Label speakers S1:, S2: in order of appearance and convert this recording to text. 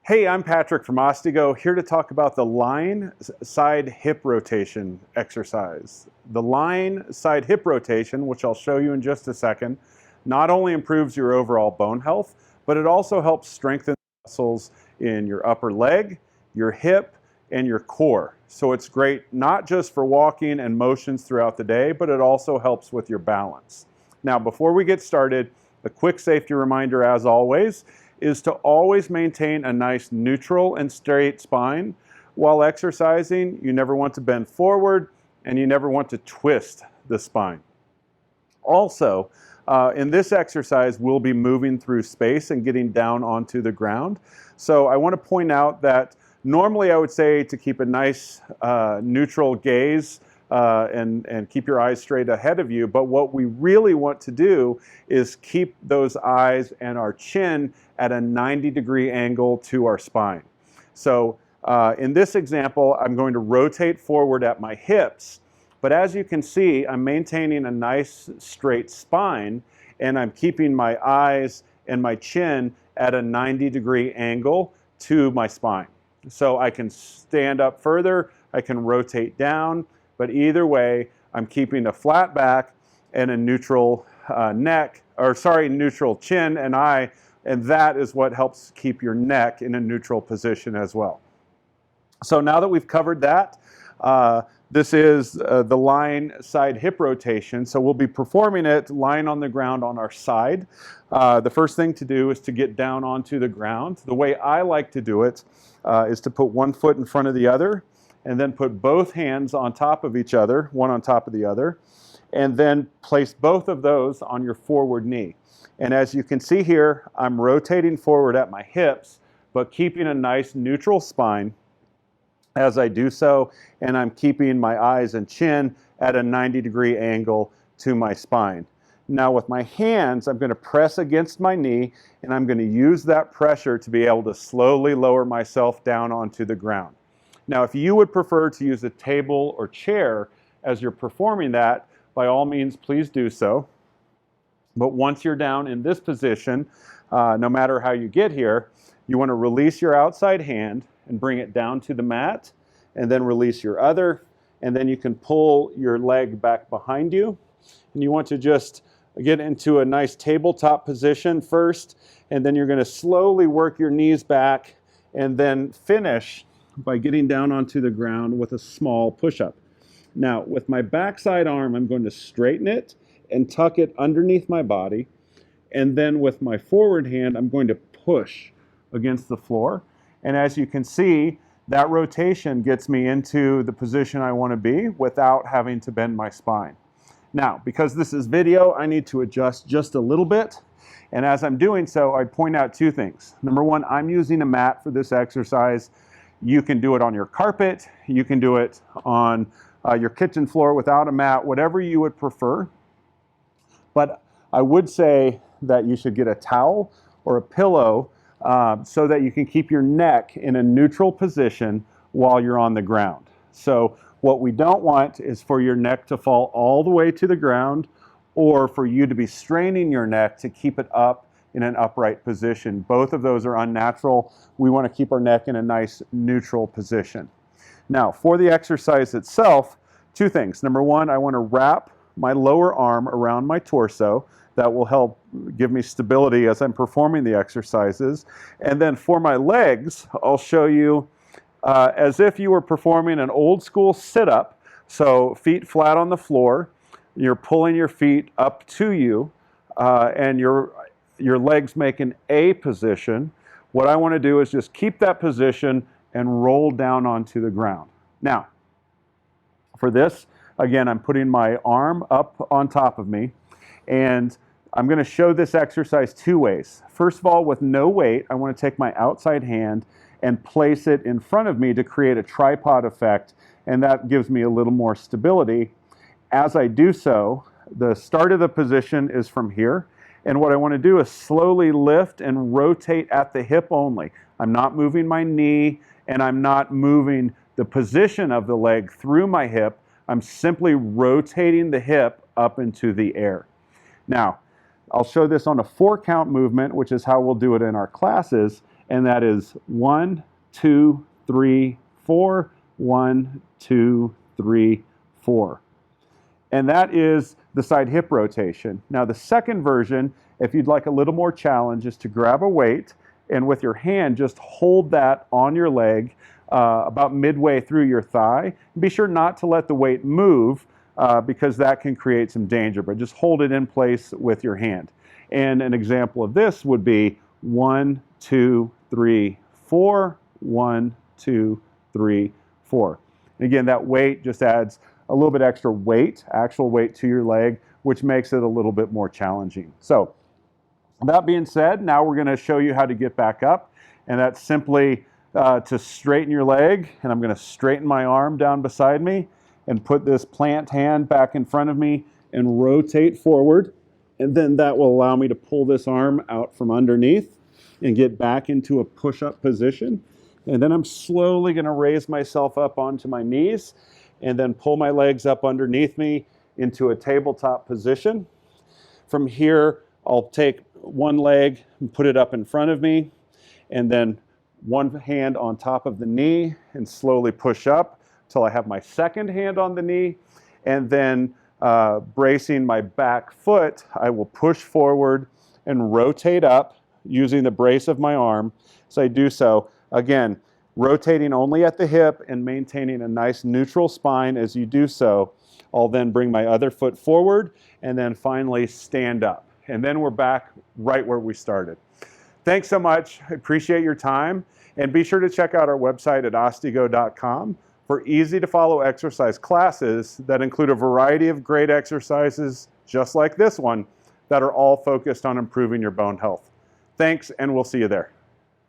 S1: Hey, I'm Patrick from Ostego, here to talk about the lying side hip rotation exercise. The lying side hip rotation, which I'll show you in just a second, not only improves your overall bone health, but it also helps strengthen muscles in your upper leg, your hip, and your core. So it's great not just for walking and motions throughout the day, but it also helps with your balance. Now, before we get started, a quick safety reminder, as always, is to always maintain a nice neutral and straight spine. While exercising, you never want to bend forward and you never want to twist the spine. Also, in this exercise, we'll be moving through space and getting down onto the ground. So I want to point out that normally I would say to keep a nice neutral gaze and keep your eyes straight ahead of you. But what we really want to do is keep those eyes and our chin at a 90-degree angle to our spine. So in this example, I'm going to rotate forward at my hips. But as you can see, I'm maintaining a nice straight spine, and I'm keeping my eyes and my chin at a 90-degree angle to my spine. So I can stand up further, I can rotate down, but either way, I'm keeping a flat back and a neutral neutral chin and eye, and that is what helps keep your neck in a neutral position as well. So now that we've covered that, this is the lying side hip rotation. So we'll be performing it lying on the ground on our side. The first thing to do is to get down onto the ground. The way I like to do it is to put one foot in front of the other, and then put both hands on top of each other, one on top of the other, and then place both of those on your forward knee. And as you can see here, I'm rotating forward at my hips, but keeping a nice neutral spine as I do so, and I'm keeping my eyes and chin at a 90-degree angle to my spine. Now with my hands, I'm going to press against my knee, and I'm going to use that pressure to be able to slowly lower myself down onto the ground. Now, if you would prefer to use a table or chair as you're performing that, by all means, please do so. But once you're down in this position, no matter how you get here, you want to release your outside hand and bring it down to the mat, and then release your other, and then you can pull your leg back behind you. And you want to just get into a nice tabletop position first, and then you're going to slowly work your knees back, and then finish by getting down onto the ground with a small push-up. Now, with my backside arm, I'm going to straighten it and tuck it underneath my body. And then with my forward hand, I'm going to push against the floor. And as you can see, that rotation gets me into the position I want to be without having to bend my spine. Now, because this is video, I need to adjust just a little bit. And as I'm doing so, I point out two things. Number one, I'm using a mat for this exercise. You can do it on your carpet, you can do it on your kitchen floor without a mat, whatever you would prefer. But I would say that you should get a towel or a pillow so that you can keep your neck in a neutral position while you're on the ground. So what we don't want is for your neck to fall all the way to the ground, or for you to be straining your neck to keep it up in an upright position. Both of those are unnatural. We want to keep our neck in a nice neutral position. Now, for the exercise itself, two things. Number one, I want to wrap my lower arm around my torso. That will help give me stability as I'm performing the exercises. And then for my legs, I'll show you as if you were performing an old school sit-up. So feet flat on the floor, you're pulling your feet up to you, and your legs make an A position. What I want to do is just keep that position and roll down onto the ground. Now, for this, again, I'm putting my arm up on top of me, and I'm going to show this exercise two ways. First of all, with no weight, I want to take my outside hand and place it in front of me to create a tripod effect, and that gives me a little more stability. As I do so, the start of the position is from here. And what I want to do is slowly lift and rotate at the hip only. I'm not moving my knee, and I'm not moving the position of the leg through my hip. I'm simply rotating the hip up into the air. Now, I'll show this on a 4-count movement, which is how we'll do it in our classes. and that is 1, 2, 3, 4, 1, 2, 3, 4. And that is the side hip rotation. Now the second version, if you'd like a little more challenge, is to grab a weight and with your hand just hold that on your leg about midway through your thigh. Be sure not to let the weight move because that can create some danger, but just hold it in place with your hand. And an example of this would be 1, 2, 3, 4, 1, 2, 3, 4. And again, that weight just adds a little bit extra weight, actual weight to your leg, which makes it a little bit more challenging. So that being said, now we're going to show you how to get back up, and that's simply to straighten your leg, and I'm going to straighten my arm down beside me and put this plant hand back in front of me and rotate forward, and then that will allow me to pull this arm out from underneath and get back into a push-up position. And then I'm slowly going to raise myself up onto my knees and then pull my legs up underneath me into a tabletop position. From here, I'll take one leg and put it up in front of me, and then one hand on top of the knee and slowly push up till I have my second hand on the knee, and then bracing my back foot, I will push forward and rotate up using the brace of my arm. So I do so, again, rotating only at the hip and maintaining a nice neutral spine as you do so. I'll then bring my other foot forward and then finally stand up. And then we're back right where we started. Thanks so much. I appreciate your time. And be sure to check out our website at ostego.com for easy to follow exercise classes that include a variety of great exercises just like this one that are all focused on improving your bone health. Thanks, and we'll see you there.